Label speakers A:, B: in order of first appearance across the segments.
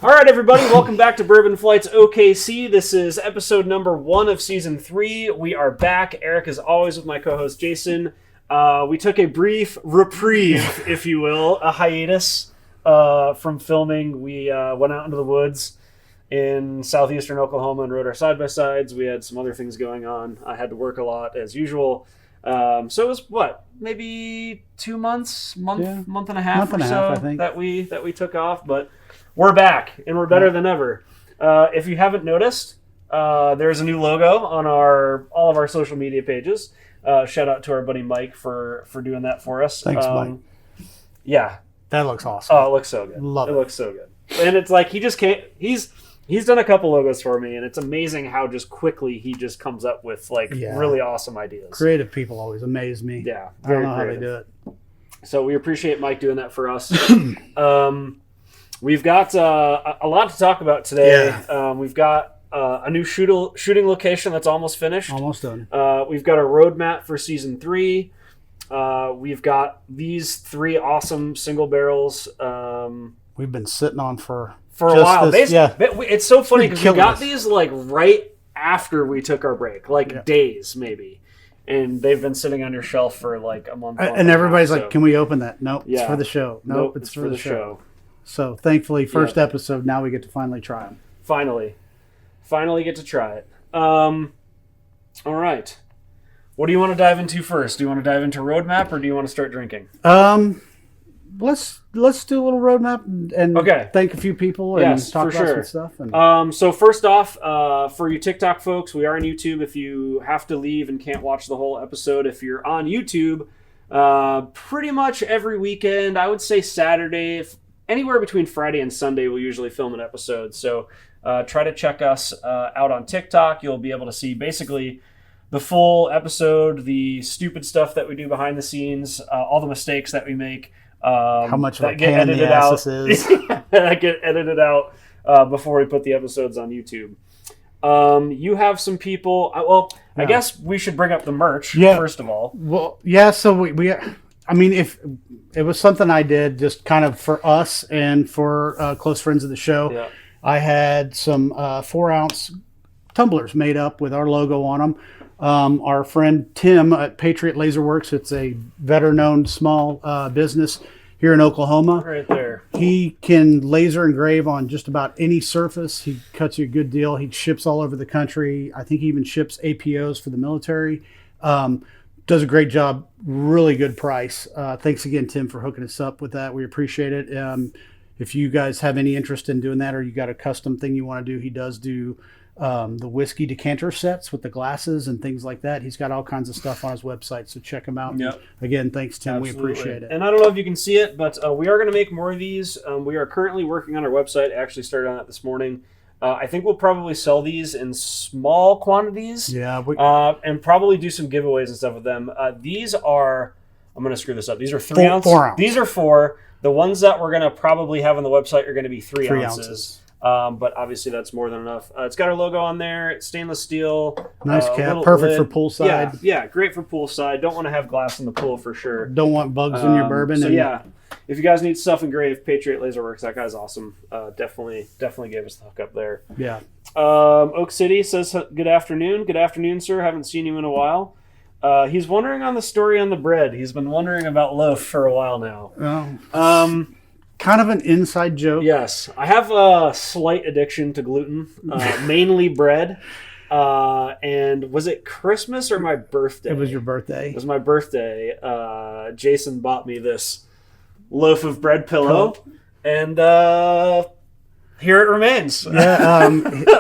A: All right, everybody, welcome back to Bourbon Flights OKC. This is episode number 1 of season 3. We are back. Eric is always with my co-host Jason. We took a brief reprieve, if you will, a hiatus from filming. We went out into the woods in southeastern Oklahoma and rode our side-by-sides. We had some other things going on. I had to work a lot, as usual. So it was, maybe 2 months, month and a half I think, that we took off, but we're back, and we're better than ever. If you haven't noticed, there's a new logo on all of our social media pages. Shout out to our buddy Mike for doing that for us.
B: Thanks, Mike.
A: Yeah.
B: That looks awesome.
A: Oh, it looks so good.
B: Love it.
A: It looks so good. And it's like he just can't... He's done a couple logos for me, and it's amazing how just quickly he just comes up with really awesome ideas.
B: Creative people always amaze me.
A: Yeah,
B: I don't know how they do it.
A: So we appreciate Mike doing that for us. We've got a lot to talk about today. Yeah. We've got a new shooting location that's almost finished.
B: Almost done.
A: We've got a roadmap for season 3. We've got these 3 awesome single barrels.
B: We've been sitting on for
A: a while. It's so funny because we got these right after we took our break, days maybe. And they've been sitting on your shelf for a month.
B: And everybody's like, can we open that? Nope, it's for the show. Nope, it's for the show. So thankfully, first episode, now we get to finally try them. Finally get to try it. All right. What do you want to dive into first? Do you want to dive into roadmap or do you want to start drinking? Let's do a little roadmap and thank a few people and talk about some stuff. And...
A: So first off, for you TikTok folks, we are on YouTube. If you have to leave and can't watch the whole episode, if you're on YouTube, pretty much every weekend, I would say Saturday, anywhere between Friday and Sunday, we'll usually film an episode. So try to check us out on TikTok. You'll be able to see basically the full episode, the stupid stuff that we do behind the scenes, all the mistakes that we make.
B: How much of a pain in the ass this is.
A: That get edited out before we put the episodes on YouTube. You have some people... I guess we should bring up the merch, first of all.
B: Well, so we if it was something I did just kind of for us and for close friends of the show, I had some 4-ounce tumblers made up with our logo on them. Our friend Tim at Patriot Laser Works, it's a veteran-owned small business here in Oklahoma.
A: Right there.
B: He can laser engrave on just about any surface. He cuts you a good deal. He ships all over the country. I think he even ships APOs for the military. Does a great job. Really good price. Thanks again, Tim, for hooking us up with that. We appreciate it. If you guys have any interest in doing that or you got a custom thing you want to do, he does do the whiskey decanter sets with the glasses and things like that. He's got all kinds of stuff on his website, so check him out.
A: Yep.
B: Again, thanks, Tim.
A: Absolutely.
B: We appreciate it.
A: And I don't know if you can see it, but we are going to make more of these. We are currently working on our website. I actually started on it this morning. I think we'll probably sell these in small quantities.
B: Yeah.
A: And probably do some giveaways and stuff with them. These are, I'm going to screw this up. These are 3 ounce.
B: 4 ounce.
A: These are 4. The ones that we're going to probably have on the website are going to be 3 ounces. But obviously that's more than enough. It's got our logo on there. It's stainless steel.
B: Nice cap. Perfect for poolside.
A: Yeah, great for poolside. Don't want to have glass in the pool for sure.
B: Don't want bugs in your bourbon.
A: If you guys need stuff engraved, Patriot Laser Works, that guy's awesome. Definitely gave us the hook up there.
B: Yeah.
A: Oak City says, good afternoon. Good afternoon, sir. Haven't seen you in a while. He's wondering on the story on the bread. He's been wondering about loaf for a while now.
B: Kind of an inside joke.
A: Yes. I have a slight addiction to gluten, mainly bread. And was it Christmas or my birthday?
B: It was your birthday.
A: It was my birthday. Jason bought me this loaf of bread pillow. And here it remains.
B: Yeah,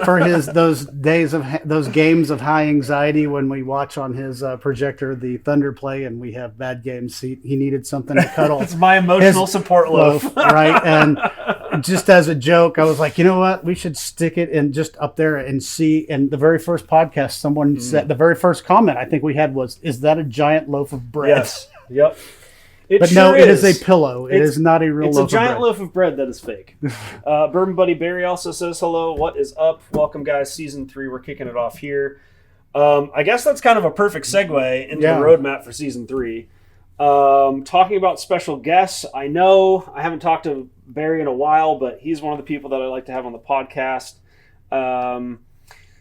B: for those games of high anxiety when we watch on his projector the Thunder play and we have bad games, he needed something to cuddle.
A: It's my emotional support loaf.
B: Right? And just as a joke, I was like, you know what? We should stick it in just up there and see. And the very first podcast, someone said, the very first comment I think we had was, is that a giant loaf of bread?
A: Yes. Yep.
B: It is a pillow. It is not a real loaf of bread. It's a giant
A: loaf of bread that is fake. Bourbon Buddy Barry also says, hello, what is up? Welcome, guys. Season 3, we're kicking it off here. I guess that's kind of a perfect segue into the roadmap for Season 3. Talking about special guests, I know I haven't talked to Barry in a while, but he's one of the people that I like to have on the podcast.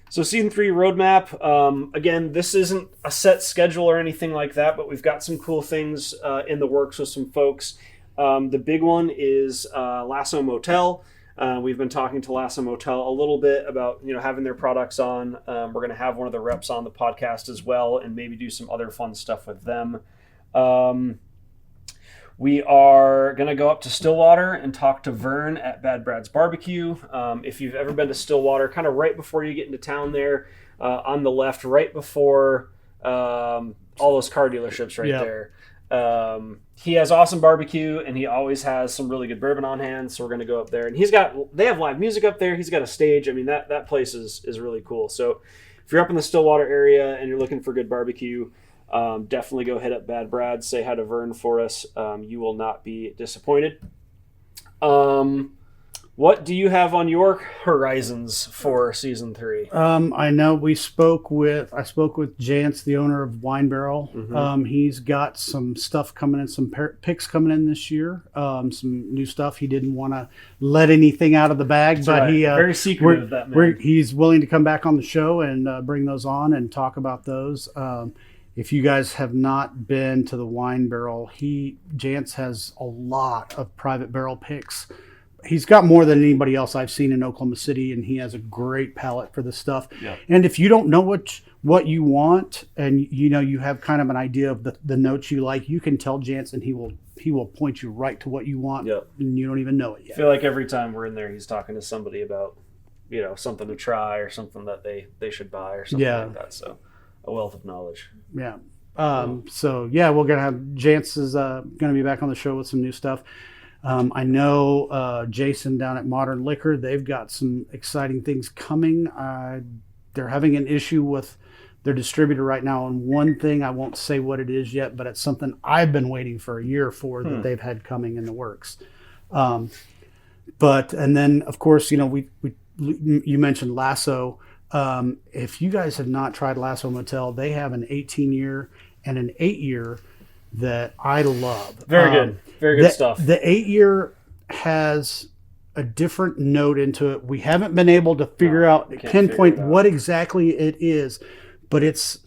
A: So season 3 roadmap. Again, this isn't a set schedule or anything like that, but we've got some cool things in the works with some folks. The big one is Lasso Motel. We've been talking to Lasso Motel a little bit about having their products on. We're going to have one of the reps on the podcast as well, and maybe do some other fun stuff with them. We are going to go up to Stillwater and talk to Vern at Bad Brad's Barbecue. If you've ever been to Stillwater, kind of right before you get into town there, on the left, right before all those car dealerships right there. He has awesome barbecue, and he always has some really good bourbon on hand, so we're going to go up there. And they have live music up there. He's got a stage. I mean, that place is really cool. So if you're up in the Stillwater area and you're looking for good barbecue, definitely go hit up Bad Brad. Say hi to Vern for us. You will not be disappointed. What do you have on your horizons for season 3?
B: I know I spoke with Jance, the owner of Wine Barrel.
A: Mm-hmm.
B: He's got some stuff coming in, some picks coming in this year. Some new stuff. He didn't want to let anything out of the bag,
A: That's
B: but
A: right.
B: he
A: very secretive. That man.
B: He's willing to come back on the show and bring those on and talk about those. If you guys have not been to the Wine Barrel, Jance has a lot of private barrel picks. He's got more than anybody else I've seen in Oklahoma City, and he has a great palate for this stuff.
A: Yeah.
B: And if you don't know what you want, and you have kind of an idea of the notes you like, you can tell Jance, and he will point you right to what you want.
A: Yep.
B: And you don't even know it yet.
A: I feel like every time we're in there, he's talking to somebody about something to try or something that they should buy or something like that. So a wealth of knowledge.
B: Yeah. So we're gonna have Jance is gonna be back on the show with some new stuff. I know Jason down at Modern Liquor, they've got some exciting things coming. They're having an issue with their distributor right now on one thing. I won't say what it is yet, but it's something I've been waiting for a year for that they've had coming in the works. And then of course, you mentioned Lasso. If you guys have not tried Lasso Motel, they have an 18-year and an 8-year that I love.
A: Very good stuff.
B: The 8-year has a different note into it. We haven't been able to pinpoint what exactly it is, but it's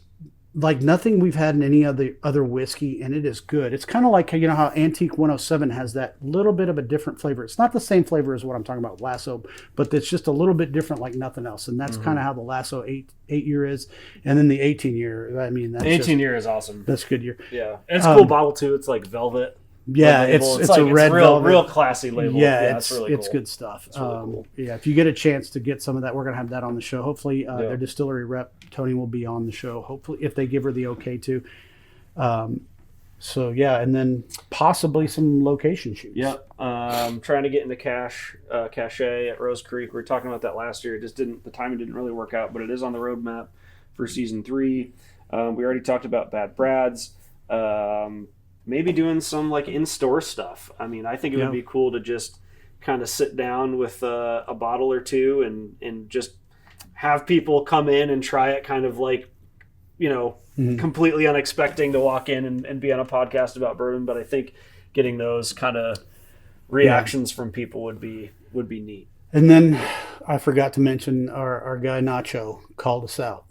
B: like nothing we've had in any other whiskey, and it is good. It's kind of like how Antique 107 has that little bit of a different flavor. It's not the same flavor as what I'm talking about with Lasso, but it's just a little bit different like nothing else, and that's kind of how the Lasso 8-year is. And then the 18-year, I mean, that's
A: 18-year is awesome.
B: That's a good year.
A: Yeah, and it's a cool bottle too. It's like velvet.
B: Yeah, it's a red velvet,
A: real classy label.
B: Yeah,
A: it's really cool.
B: It's good stuff.
A: It's really cool.
B: Yeah, if you get a chance to get some of that, we're gonna have that on the show. Hopefully, their distillery rep Tony will be on the show. Hopefully, if they give her the okay to. And then possibly some location shoots.
A: Yep. Trying to get into Cachet at Rose Creek. We were talking about that last year. The timing didn't really work out, but it is on the roadmap for season 3. We already talked about Bad Brad's. Maybe doing some like in-store stuff. I mean, I think it would be cool to just kind of sit down with a bottle or two and just have people come in and try it, kind of like, completely unexpected to walk in and be on a podcast about bourbon. But I think getting those kind of reactions from people would be neat.
B: And then I forgot to mention our guy Nacho called us out.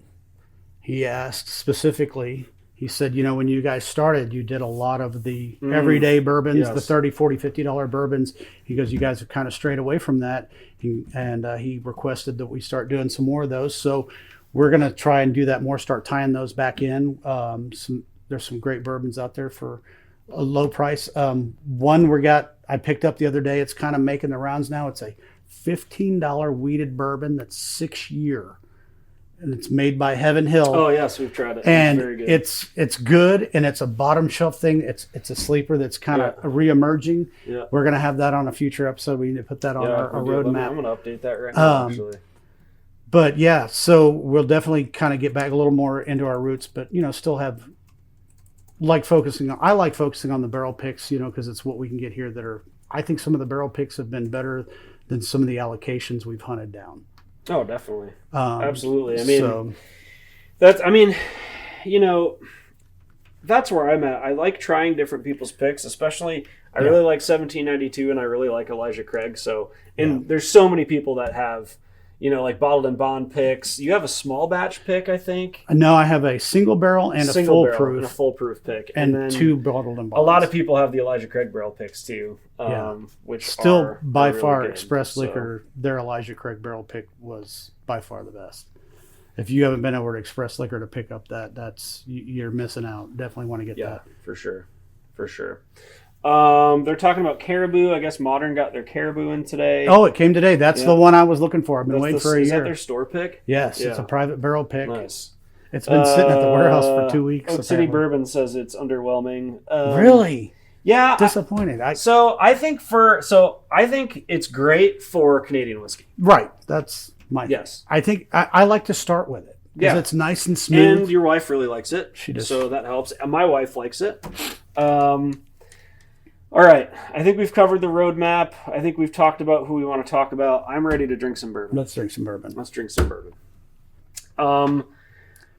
B: He asked specifically. He said, when you guys started, you did a lot of the everyday bourbons, the $30, $40, $50 bourbons. He goes, you guys have kind of strayed away from that. He requested that we start doing some more of those. So we're going to try and do that more, start tying those back in. There's some great bourbons out there for a low price. One I picked up the other day. It's kind of making the rounds now. It's a $15 wheated bourbon that's 6-year. And it's made by Heaven Hill.
A: Oh yes, we've tried it.
B: And
A: it's very good.
B: It's good, and it's a bottom shelf thing. It's a sleeper that's kind of re-emerging.
A: Yeah.
B: We're gonna have that on a future episode. We need to put that on our roadmap.
A: I'm gonna update that right now, actually.
B: But yeah, so we'll definitely kind of get back a little more into our roots, but still have I like focusing on the barrel picks, because it's what we can get here I think some of the barrel picks have been better than some of the allocations we've hunted down.
A: Oh, definitely. Absolutely. that's where I'm at. I like trying different people's picks, especially I really like 1792 and I really like Elijah Craig. So, and there's so many people that have, like bottled and bond picks. You have a small batch pick, I think.
B: No, I have a single barrel and a full proof.
A: And a full proof pick.
B: And
A: then
B: 2 bottled and bonds.
A: A lot of people have the Elijah Craig barrel picks too, which
B: still
A: are
B: by
A: really
B: far
A: good.
B: Express Liquor, their Elijah Craig barrel pick was by far the best. If you haven't been over to Express Liquor to pick up you're missing out. Definitely want to get that.
A: For sure. They're talking about Caribou. I guess Modern got their Caribou in today.
B: Oh, it came today. That's the one I was looking for. I've been waiting for a year.
A: Is that their store pick?
B: Yes, it's a private barrel pick.
A: Nice.
B: It's been sitting at the warehouse for 2 weeks.
A: Oak City Bourbon says it's underwhelming.
B: Really?
A: Yeah.
B: Disappointed.
A: I think it's great for Canadian whiskey.
B: Right. That's my
A: yes.
B: I think I like to start with it because it's nice and smooth.
A: And your wife really likes it.
B: She does.
A: So that helps. And my wife likes it. All right. I think we've covered the roadmap. I think we've talked about who we want to talk about. I'm ready to drink some bourbon.
B: Let's drink some bourbon.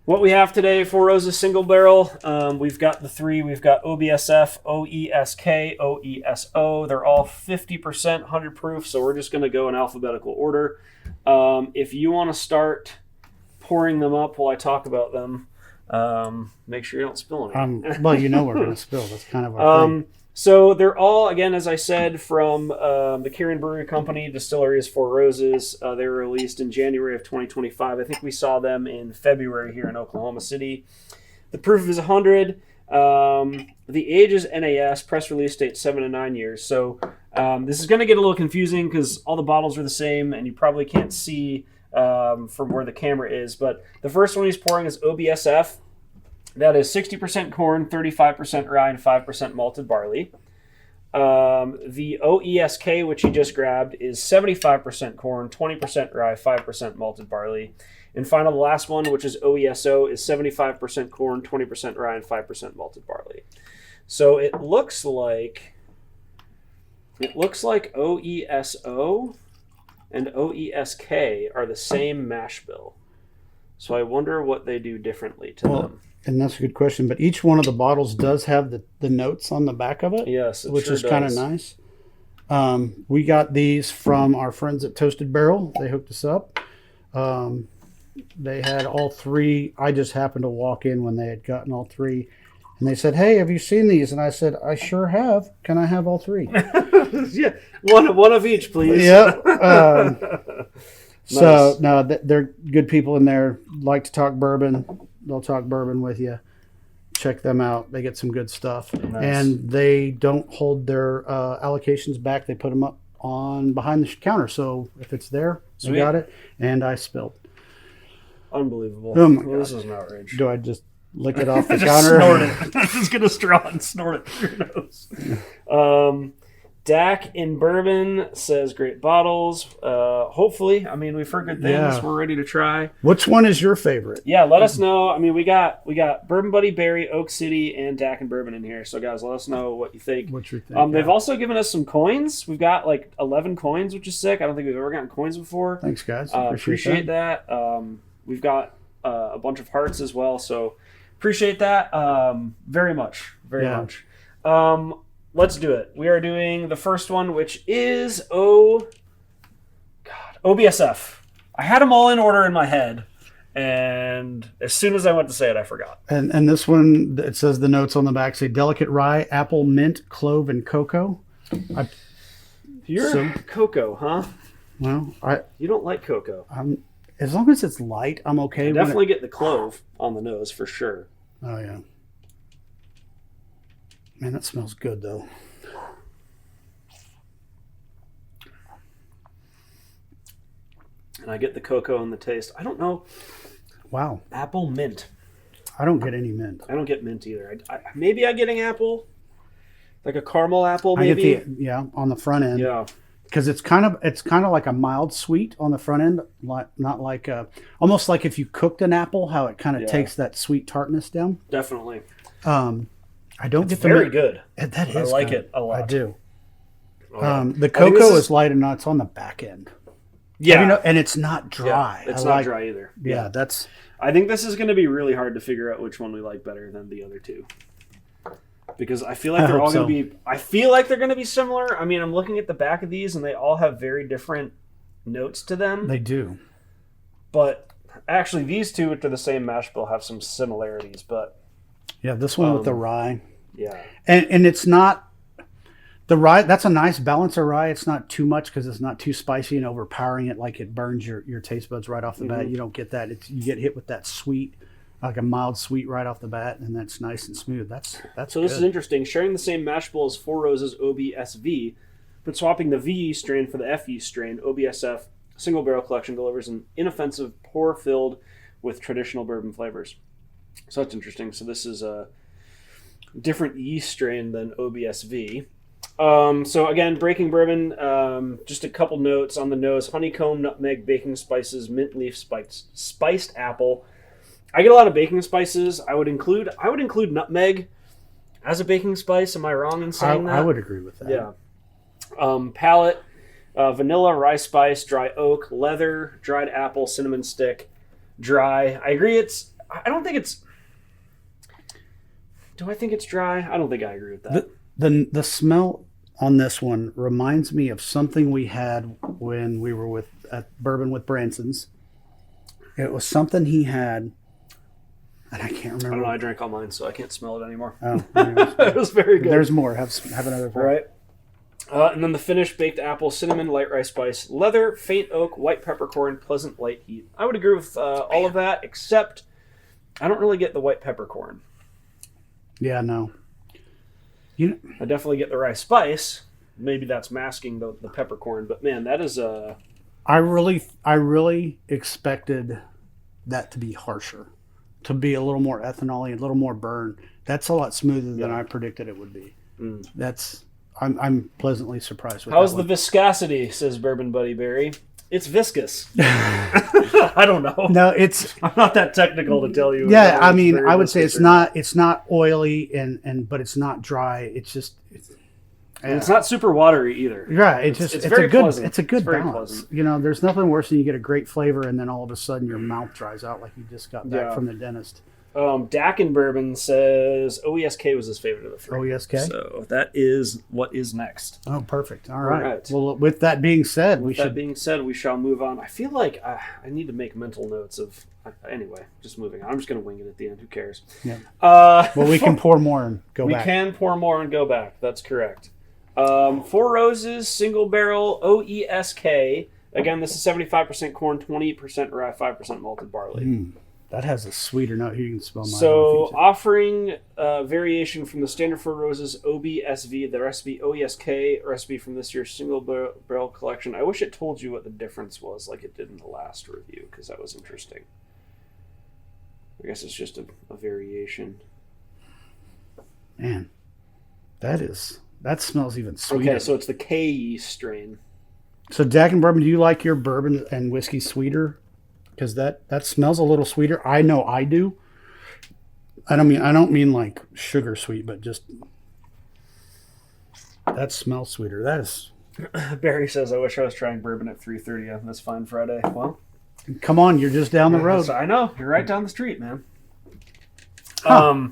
A: What we have today, Four Roses single barrel. We've got the 3. We've got OBSF, OESK, OESO. They're all 50%, 100 proof. So we're just going to go in alphabetical order. If you want to start pouring them up while I talk about them, make sure you don't spill any.
B: Well, we're going to spill. That's kind of our thing.
A: So they're all, again, as I said, from the Kirin Brewery Company. Distillery is Four Roses. They were released in January of 2025. I think we saw them in February here in Oklahoma City. The proof is 100. The age is NAS. Press release date 7 to 9 years. So this is going to get a little confusing because all the bottles are the same and you probably can't see from where the camera is. But the first one he's pouring is OBSF. That is 60% corn, 35% rye, and 5% malted barley. The OESK, which you just grabbed, is 75% corn, 20% rye, 5% malted barley. And final, the last one, which is OESO, is 75% corn, 20% rye, and 5% malted barley. So it looks like OESO and OESK are the same mash bill. So I wonder what they do differently to them.
B: And that's a good question. But each one of the bottles does have the notes on the back of it.
A: Yes,
B: which is kind of nice. We got these from our friends at Toasted Barrel. They hooked us up. They had all 3. I just happened to walk in when they had gotten all 3. And they said, "Hey, have you seen these?" And I said, "I sure have. Can I have all 3?"
A: Yeah, one of each, please.
B: Yeah. Nice. So, no, they're good people in there. Like to talk bourbon. They'll talk bourbon with you. Check them out. They get some good stuff. Nice. And they don't hold their allocations back. They put them up behind the counter. So if it's there, we got it. And I spilled.
A: Unbelievable.
B: Oh my God.
A: This is an outrage.
B: Do I just lick it off the
A: just
B: counter?
A: Snort it. I'm just going to straw and snort it through your nose. Dak in Bourbon says great bottles. Hopefully, we've heard good things. Yeah. We're ready to try.
B: Which one is your favorite?
A: Yeah, let us know. We got Bourbon Buddy, Berry, Oak City, and Dak and Bourbon in here. So guys, let us know what you think.
B: What you think?
A: They've also given us some coins. We've got 11 coins, which is sick. I don't think we've ever gotten coins before.
B: Thanks, guys.
A: Appreciate that. We've got a bunch of hearts as well. So appreciate that very much. Very much. Let's do it. We are doing the first one, which is OBSF. I had them all in order in my head, and as soon as I went to say it, I forgot.
B: And this one, it says the notes on the back say delicate rye, apple, mint, clove, and cocoa.
A: You're cocoa, huh?
B: Well,
A: you don't like cocoa.
B: As long as it's light, I'm okay.
A: I definitely get the clove on the nose for sure.
B: Oh yeah. Man, that smells good, though.
A: And I get the cocoa and the taste. I don't know.
B: Wow.
A: Apple mint.
B: I don't get any mint.
A: I don't get mint either. Maybe I'm getting apple. Like a caramel apple, maybe?
B: I get on the front end.
A: Yeah.
B: Because it's kind of like a mild sweet on the front end. Not like almost like if you cooked an apple, how it kind of takes that sweet tartness down.
A: Definitely.
B: I don't get the
A: very good.
B: That is
A: I like it a lot.
B: I do. The cocoa is light and it's on the back end.
A: Yeah.
B: And it's not dry.
A: Yeah, it's not dry either.
B: Yeah, that's...
A: I think this is going to be really hard to figure out which one we like better than the other two. because I feel like they're all going to be. I feel like they're going to be similar. I mean, I'm looking at the back of these, and they all have very different notes to them.
B: They do,
A: but actually, these two to the same mash bill have some similarities. But
B: yeah, this one with the rye.
A: Yeah,
B: and it's not the rye. That's a nice balance of rye. It's not too much because it's not too spicy and overpowering it like it burns your taste buds right off the bat. You don't get that. You get hit with that sweet, like a mild sweet right off the bat, and that's nice and smooth. That's
A: so. This is interesting. Sharing the same mash bill as Four Roses OBSV, but swapping the V strain for the F strain. OBSF single barrel collection delivers an inoffensive pour filled with traditional bourbon flavors. So that's interesting. So this is a different yeast strain than OBSV. So again, breaking bourbon, just a couple notes on the nose: honeycomb, nutmeg, baking spices, mint leaf, spiced apple. I get a lot of baking spices. I would include nutmeg as a baking spice. Am I wrong in saying that?
B: I would agree with that.
A: Yeah. Palate, vanilla, rye spice, dry oak, leather, dried apple, cinnamon stick, dry. I agree. I don't think it's. Do I think it's dry? I don't think I agree with that.
B: The smell on this one reminds me of something we had when we were at Bourbon with Branson's. It was something he had, and I can't remember.
A: I don't know. I drank all mine, so I can't smell it anymore.
B: Oh,
A: it was very good.
B: There's more. Have another.
A: All right. And then the finish: baked apple, cinnamon, light rice spice, leather, faint oak, white peppercorn, pleasant light heat. I would agree with all of that, except I don't really get the white peppercorn.
B: Yeah, no.
A: I definitely get the rice spice. Maybe that's masking the peppercorn, but man, that is
B: I really expected that to be harsher, to be a little more ethanol-y, a little more burn. That's a lot smoother than I predicted it would be. I'm pleasantly surprised with
A: How's the viscosity, says Bourbon Buddy Barry. It's viscous. I don't know.
B: No,
A: I'm not that technical to tell you.
B: Yeah, I mean, I would say it's not oily but it's not dry. It's
A: not super watery either.
B: Right. It's
A: very pleasant.
B: It's a good balance.
A: Pleasant.
B: You know, there's nothing worse than you get a great flavor and then all of a sudden your mouth dries out like you just got back from the dentist.
A: Dakin Bourbon says OESK was his favorite of the three.
B: OESK?
A: So that is what is next.
B: Oh, perfect. All right. Well, with that being said, we
A: shall move on. I feel like I need to make mental notes of... Anyway, just moving on. I'm just going to wing it at the end. Who cares?
B: Yeah. Well, we can pour more and go back.
A: We can pour more and go back. That's correct. Four Roses, single barrel, OESK. Again, this is 75% corn, 28% rye, 5% malted barley.
B: That has a sweeter note. You can smell mine.
A: So, offering variation from the standard Four Roses OBSV, the recipe OESK recipe from this year's single barrel collection. I wish it told you what the difference was, like it did in the last review, because that was interesting. I guess it's just a variation.
B: Man, that smells even sweeter.
A: Okay, so it's the K yeast strain.
B: So, Dakin Bourbon, do you like your bourbon and whiskey sweeter? Because that smells a little sweeter. I know I do. I don't mean like sugar sweet, but just that smells sweeter. That is.
A: Barry says, "I wish I was trying bourbon at 3:30 on this fine Friday." Well,
B: come on, you're just down the road.
A: I know you're right down the street, man.
B: Huh.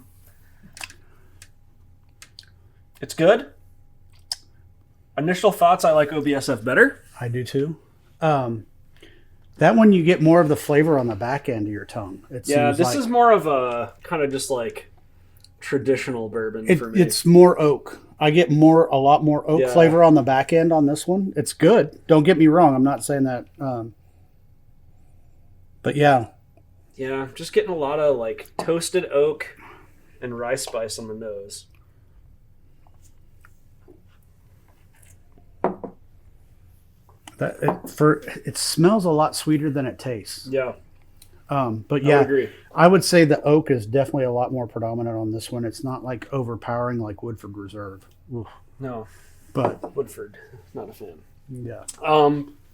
A: It's good. Initial thoughts: I like OBSF better.
B: I do too. That one you get more of the flavor on the back end of your tongue. This
A: is more of a kind of just like traditional bourbon for me.
B: It's more oak. I get a lot more oak flavor on the back end on this one. It's good. Don't get me wrong. I'm not saying that. But yeah.
A: Yeah, just getting a lot of like toasted oak and rye spice on the nose.
B: It smells a lot sweeter than it tastes.
A: Yeah.
B: But yeah,
A: I agree.
B: I would say the oak is definitely a lot more predominant on this one. It's not like overpowering like Woodford Reserve. Oof.
A: No.
B: But
A: Woodford, not a fan.
B: Yeah.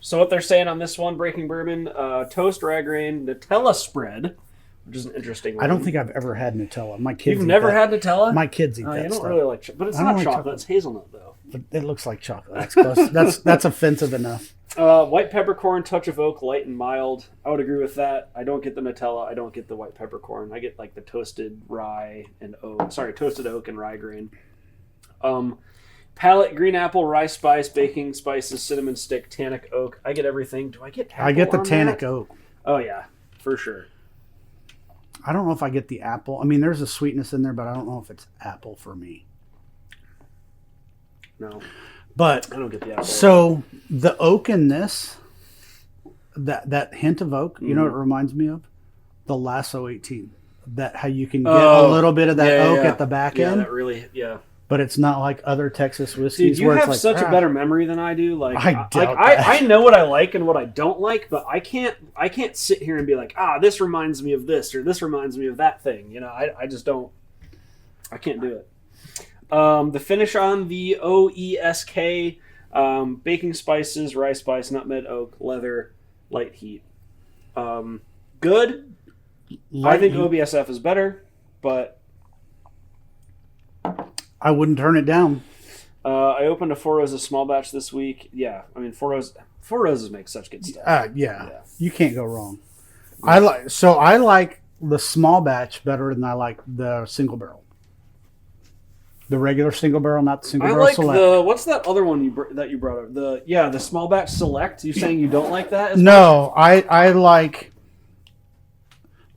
A: So what they're saying on this one, Breaking Bourbon, toast rye grain Nutella spread which is an interesting one.
B: I don't think I've ever had Nutella. My kids.
A: You've never had Nutella?
B: My kids eat that
A: you don't
B: stuff.
A: really like, but it's not chocolate. It's hazelnut though.
B: But it looks like chocolate. That's close. that's offensive enough.
A: White peppercorn, touch of oak, light and mild. I would agree with that. I don't get the Nutella. I don't get the white peppercorn. I get like the toasted rye and oak. Sorry, toasted oak and rye grain. Palette, green apple, rye spice, baking spices, cinnamon stick, tannic oak. I get everything. Do I get apple?
B: I get the
A: on
B: tannic
A: that?
B: oak.
A: Oh yeah, for sure.
B: I don't know if I get the apple. I mean, there's a sweetness in there, but I don't know if it's apple for me.
A: No.
B: But
A: I don't get the apple.
B: So the oak in this, that hint of oak, you know what it reminds me of? The Lasso 18. That how you can get a little bit of that oak at the back end.
A: That really,
B: But it's not like other Texas whiskeys.
A: Dude, you
B: where
A: have
B: it's like,
A: such a better memory than I do. Like
B: I
A: know what I like and what I don't like, but I can't sit here and be like, this reminds me of this or this reminds me of that thing. You know, I just don't. I can't do it. The finish on the OESK, baking spices, rye spice, nutmeg, oak, leather, light heat. Good. I think OBSF is better, but
B: I wouldn't turn it down.
A: I opened a Four Roses small batch this week. Yeah, I mean Four Roses makes such good stuff.
B: Yeah, you can't go wrong. I like the small batch better than I like the single barrel. The regular single barrel, not the single barrel select.
A: What's that other one that you brought up? The small batch select. You saying you don't like that?
B: No, I like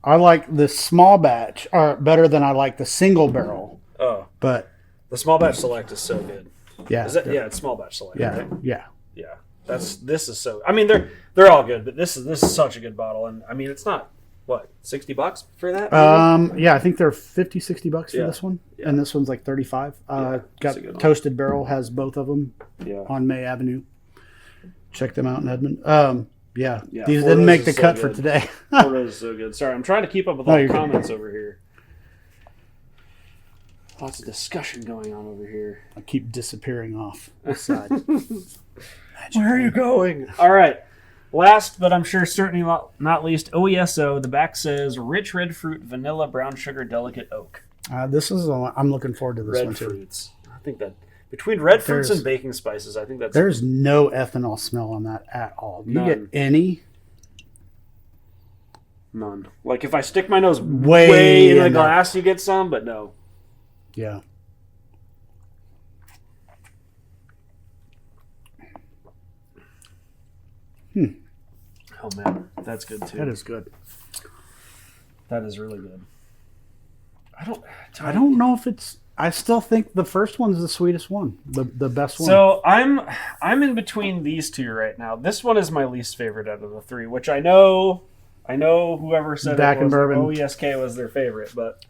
B: the small batch better than I like the single barrel.
A: Oh,
B: but
A: the small batch select is so good.
B: Yeah,
A: it's small batch select.
B: Yeah,
A: right?
B: yeah.
A: This is so. I mean, they're all good, but this is such a good bottle, and I mean, it's not what $60 for that. Maybe?
B: Yeah, I think they're $50-$60 for this one, and this one's like $35. Got Toasted Barrel has both of them. On May Avenue. Check them out in Edmond. These didn't make the cut for today.
A: Four Roses is so good. Sorry, I'm trying to keep up with all the comments over here. Lots of discussion going on over here.
B: I keep disappearing off the side.
A: Where are you going? All right. Last, but I'm sure certainly not least, OESO. The back says rich red fruit, vanilla, brown sugar, delicate oak.
B: This is I'm looking forward to this one too.
A: Red fruits. I think that between red fruits and baking spices, I think that's.
B: There's no ethanol smell on that at all. Do you get any?
A: None. Like if I stick my nose way in the glass, you get some, but no.
B: Yeah.
A: Oh man, that's good too.
B: That is good.
A: That is really good.
B: I don't know if it's. I still think the first one's the sweetest one, the best one.
A: So I'm in between these two right now. This one is my least favorite out of the three, which I know whoever said
B: Back
A: it was
B: in bourbon.
A: OESK was their favorite, but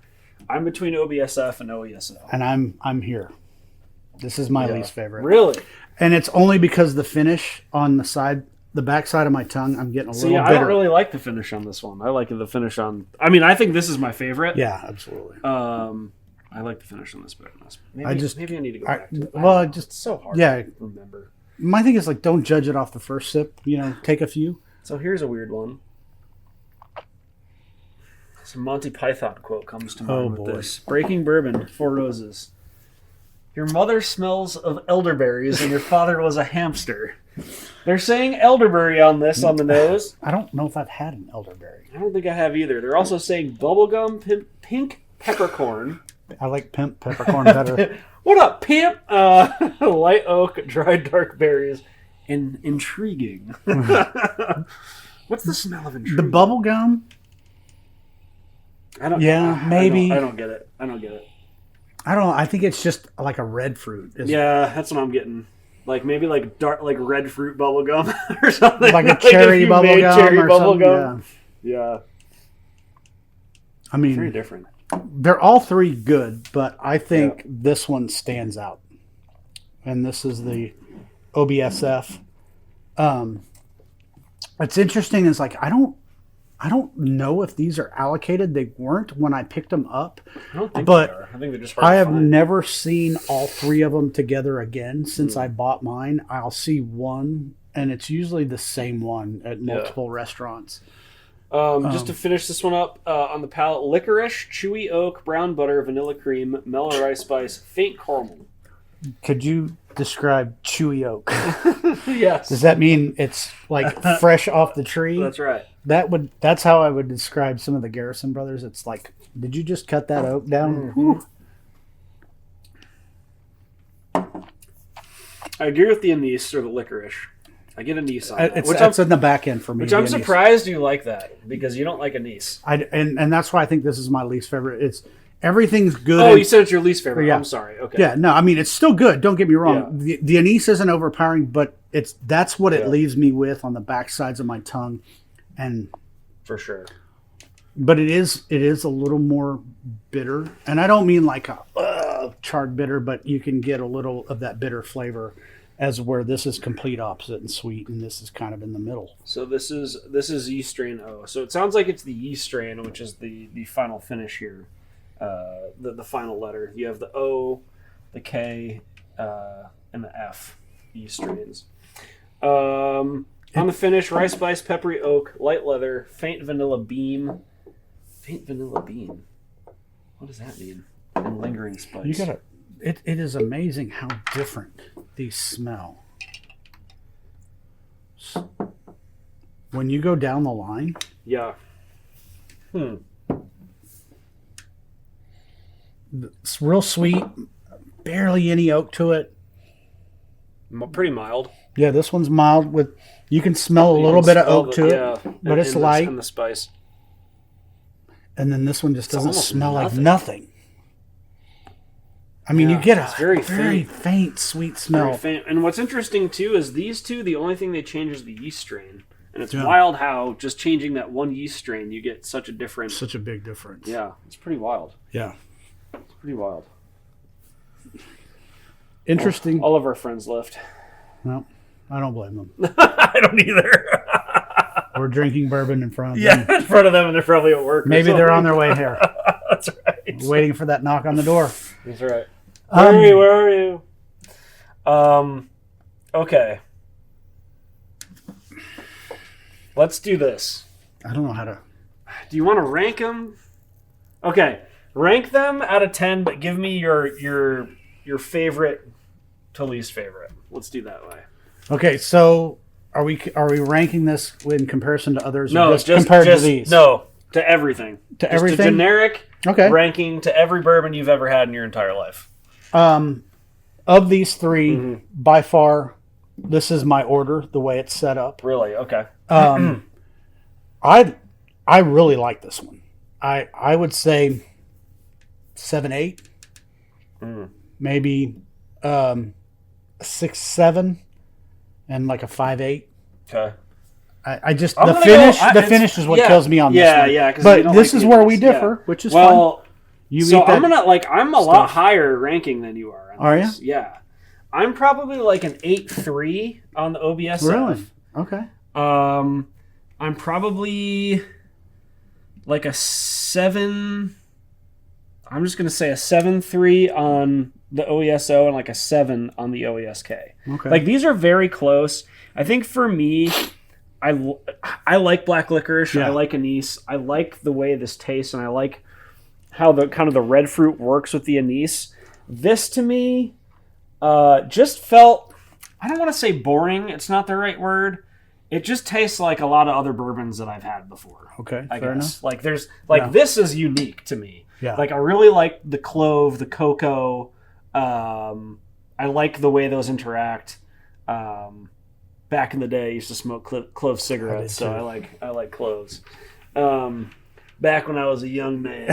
A: I'm between OBSF and OESO.
B: And I'm here. This is my least favorite.
A: Really?
B: And it's only because the finish on the back side of my tongue, I'm getting a little bitter.
A: I don't really like the finish on this one. I like the finish on. I mean, I think this is my favorite.
B: Yeah, absolutely.
A: I like the finish on this better. Maybe I need to go back to it.
B: Well, it's
A: so hard to remember.
B: My thing is like, don't judge it off the first sip. Take a few.
A: So here's a weird one. Some Monty Python quote comes to mind with this. Breaking Bourbon, Four Roses. Your mother smells of elderberries and your father was a hamster. They're saying elderberry on this on the nose.
B: I don't know if I've had an elderberry.
A: I don't think I have either. They're also saying bubblegum, pink peppercorn.
B: I like pimp peppercorn better.
A: What up, pimp? Light oak, dried dark berries, and intriguing. What's the smell of intriguing?
B: The bubble gum. Maybe.
A: I don't get it.
B: I don't know. I think it's just like a red fruit.
A: That's what I'm getting. Like maybe like dark, like red fruit bubble gum or something.
B: Like a cherry bubble gum.
A: Yeah.
B: I mean,
A: very different.
B: They're all three good, but I think this one stands out. And this is the OBSF. It's interesting. It's like I don't know if these are allocated. They weren't when I picked them up.
A: I don't think they are. I think they're just hard
B: I
A: to
B: have
A: find.
B: never seen all three of them together again since I bought mine. I'll see one, and it's usually the same one at multiple restaurants.
A: Just to finish this one up, on the palate, licorice, chewy oak, brown butter, vanilla cream, mellow rice spice, faint caramel.
B: Could you describe chewy oak?
A: Yes.
B: Does that mean it's like fresh off the tree?
A: That's right.
B: That's how I would describe some of the Garrison brothers. It's like, did you just cut that oak down?
A: Mm-hmm. I agree with the anise or the licorice. I get anise on that.
B: It's in the back end for me.
A: Which I'm surprised you like that, because you don't like anise.
B: And that's why I think this is my least favorite. Everything's good.
A: Oh, you said it's your least favorite.
B: Yeah.
A: I'm sorry. Okay.
B: Yeah, no, I mean, it's still good. Don't get me wrong. Yeah. The anise isn't overpowering, but that's what it leaves me with on the back sides of my tongue. And
A: for sure.
B: But it is a little more bitter. And I don't mean like a charred bitter, but you can get a little of that bitter flavor, as where this is complete opposite and sweet, and this is kind of in the middle.
A: So this is yeast strain O. So it sounds like it's the yeast strain, which is the final finish here. The final letter. You have the O, the K, and the F yeast strains. On the finish, rice spice, peppery oak, light leather, faint vanilla bean. Faint vanilla bean. What does that mean? And lingering spice.
B: It is amazing how different these smell. When you go down the line.
A: Yeah.
B: It's real sweet. Barely any oak to it.
A: Pretty mild.
B: Yeah, this one's mild. You can smell a little bit of oak to it, but it's light.
A: And the spice.
B: And then this one just doesn't smell like nothing. I mean, you get a very faint, sweet smell.
A: Very faint. And what's interesting, too, is these two, the only thing they change is the yeast strain. And it's wild how just changing that one yeast strain, you get such a
B: big difference.
A: Yeah, it's pretty wild.
B: Yeah.
A: It's pretty wild.
B: Interesting.
A: All of our friends left.
B: Well, I don't blame them.
A: I don't either.
B: We're drinking bourbon in front of them.
A: Yeah, in front of them, and they're probably at work.
B: Maybe they're on their way here.
A: That's right.
B: Waiting for that knock on the door.
A: That's right. Where are you? Okay. Let's do this.
B: I don't know how to.
A: Do you want to rank them? Okay. Rank them out of 10, but give me your favorite to least favorite. Let's do that way.
B: Okay, so are we ranking this in comparison to others?
A: No,
B: or just compared to these.
A: No, to everything.
B: To
A: just
B: everything.
A: A generic ranking to every bourbon you've ever had in your entire life.
B: Of these three, by far, this is my order. The way it's set up.
A: Really? Okay.
B: I really like this one. I would say 7-8, maybe 6-7, and like a 5-8.
A: Okay.
B: I just the finish is what kills me on this one. Yeah. But this is where we differ, which is fun.
A: I'm a lot higher ranking than you are.
B: Are you?
A: Yeah. I'm probably like an 8.3 on the OBSF.
B: Really? Okay.
A: I'm probably like a 7. I'm just going to say a 7.3 on the OESO and like a 7 on the OESK.
B: Okay.
A: Like these are very close. I think for me, I like black licorice. Yeah. I like anise. I like the way this tastes, and I like how the kind of the red fruit works with the anise. This to me just felt, I don't want to say boring. It's not the right word. It just tastes like a lot of other bourbons that I've had before.
B: Okay,
A: I
B: fair
A: guess.
B: enough.
A: Like there's this is unique to me.
B: Yeah.
A: Like I really like the clove, the cocoa. I like the way those interact. Back in the day, I used to smoke clove cigarettes, so I like cloves. Back when I was a young man.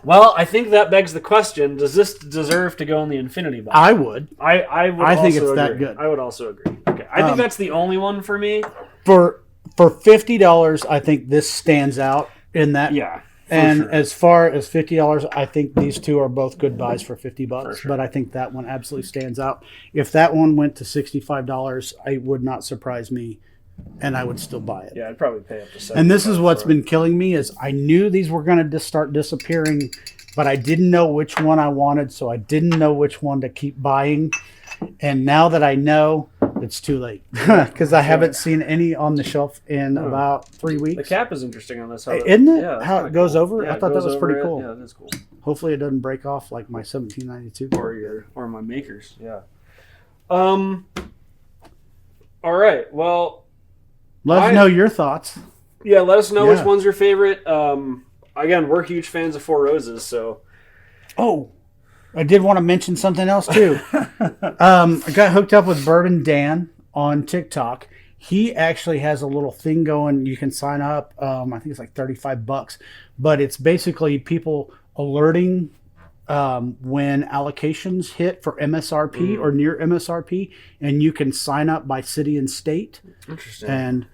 A: Well, I think that begs the question: does this deserve to go in the infinity box?
B: I would.
A: I
B: think it's that good.
A: I would also agree. Okay, I think that's the only one for me.
B: For $50, I think this stands out in that.
A: Yeah.
B: And
A: sure.
B: As far as $50, I think these two are both good buys for $50.
A: For sure.
B: But I think that one absolutely stands out. If that one went to $65, it would not surprise me, and I would still buy it.
A: Yeah, I'd probably pay up to $70.
B: And this is what's been killing me is I knew these were going to start disappearing, but I didn't know which one I wanted, so I didn't know which one to keep buying. And now that I know that it's too late because I haven't seen any on the shelf in about 3 weeks.
A: The cap is interesting on this.
B: Isn't it?
A: Yeah,
B: how it goes over?
A: Yeah,
B: I thought that was pretty cool.
A: Yeah, that's cool.
B: Hopefully it doesn't break off like my 1792
A: or my makers. Yeah. All right. Well,
B: let us know your thoughts.
A: Yeah, let us know which one's your favorite. Again, we're huge fans of Four Roses, so.
B: Oh, I did want to mention something else too. I got hooked up with Bourbon Dan on TikTok. He actually has a little thing going. You can sign up. I think it's like $35, but it's basically people alerting when allocations hit for MSRP or near MSRP, and you can sign up by city and state.
A: Interesting.
B: And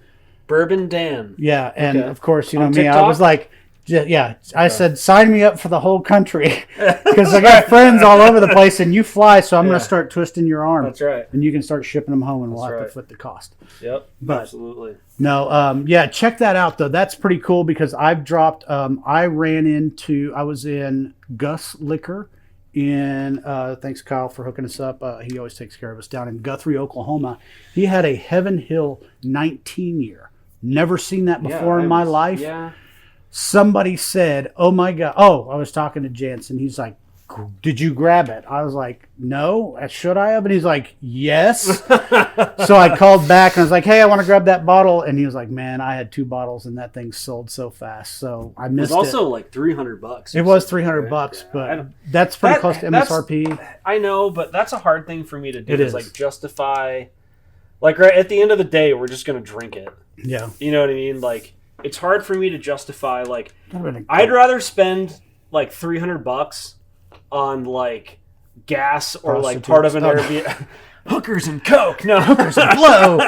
A: Bourbon Dan.
B: Yeah, and of course, you know
A: on
B: me.
A: TikTok?
B: I was like, I said, sign me up for the whole country because I got friends all over the place, and you fly, so I'm going to start twisting your arm.
A: That's right.
B: And you can start shipping them home, and we'll have to foot the cost.
A: Yep,
B: but,
A: absolutely.
B: No, check that out, though. That's pretty cool because I've dropped, I was in Gus Liquor in, thanks Kyle for hooking us up. He always takes care of us down in Guthrie, Oklahoma. He had a Heaven Hill 19-year. Never seen that before in my life.
A: Yeah.
B: Somebody said, oh my God. Oh, I was talking to Jansen. He's like, did you grab it? I was like, no. Should I have? And he's like, yes. So I called back and I was like, hey, I want to grab that bottle. And he was like, man, I had 2 bottles and that thing sold so fast. So I missed it.
A: It was also like $300.
B: It was $300, but that's pretty close to MSRP.
A: I know, but that's a hard thing for me to do.
B: It is.
A: Like justify, like right at the end of the day, we're just going to drink it.
B: Yeah.
A: You know what I mean? Like, it's hard for me to justify, like, I'd rather spend like $300 on like gas or like part of an Airbnb. Hookers and coke. No, hookers and blow.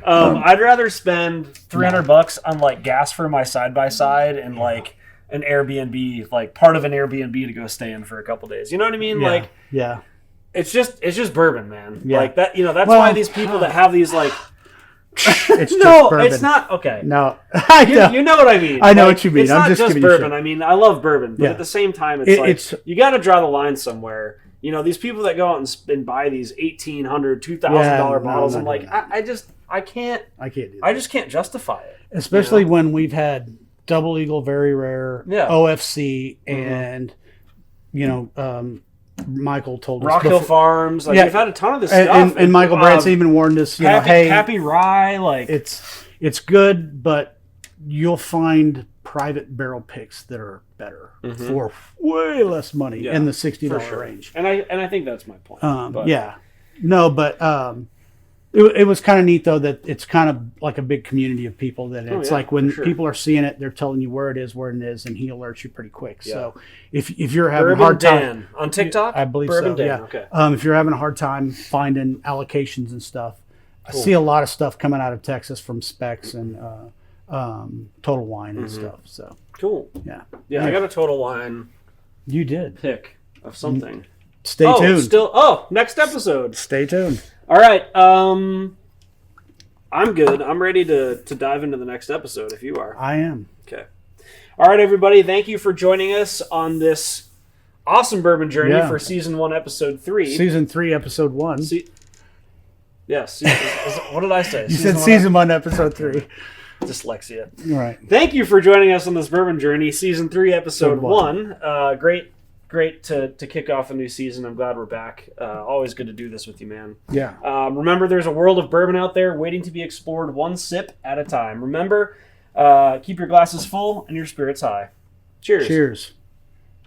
A: I'd rather spend $300 on like gas for my side by side and like an Airbnb, like part of an Airbnb to go stay in for a couple days. You know what I mean? Like, it's just bourbon, man. Yeah. Like that. You know, that's why these people that have these like.
B: It's no,
A: it's not okay.
B: No,
A: you know what I mean.
B: I know what you mean.
A: It's
B: I'm
A: not just
B: giving
A: bourbon. I mean, I love bourbon, but at the same time, it's you got to draw the line somewhere. You know, these people that go out and buy these $1,800, $2,000 bottles. I'm like, I can't.
B: I can't do that.
A: I just can't justify it.
B: Especially when we've had Double Eagle, Very Rare, OFC, and Michael told us
A: Rock Hill Farms. Like we've had a ton of this stuff.
B: And Michael Branson even warned us, hey,
A: Happy Rye, like
B: it's good, but you'll find private barrel picks that are better for way less money in the $60 range.
A: And I think that's my point.
B: It was kind of neat though that it's kind of like a big community of people that it's like when people are seeing it, they're telling you where it is, and he alerts you pretty quick. Yeah. So if you're having a hard time
A: Dan on TikTok,
B: I believe
A: Bourbon
B: so.
A: Dan.
B: Yeah.
A: Okay.
B: If you're having a hard time finding allocations and stuff, I see a lot of stuff coming out of Texas from Specs and Total Wine and stuff. So
A: cool.
B: Yeah.
A: Yeah. I got a Total Wine.
B: You did
A: pick of something.
B: Stay tuned.
A: Next episode.
B: Stay tuned.
A: All right. I'm good. I'm ready to dive into the next episode if you are.
B: I am.
A: Okay. All right, everybody. Thank you for joining us on this awesome bourbon journey for Season 1, Episode 3.
B: Season 3, Episode 1.
A: Yes. What did I say?
B: You said Season 1, Episode 3.
A: Dyslexia.
B: All right.
A: Thank you for joining us on this bourbon journey, Season 3, Episode 1. Great to kick off a new season. I'm glad we're back. Always good to do this with you, man.
B: Yeah.
A: Remember, there's a world of bourbon out there waiting to be explored one sip at a time. Remember, keep your glasses full and your spirits high. Cheers.
B: Cheers.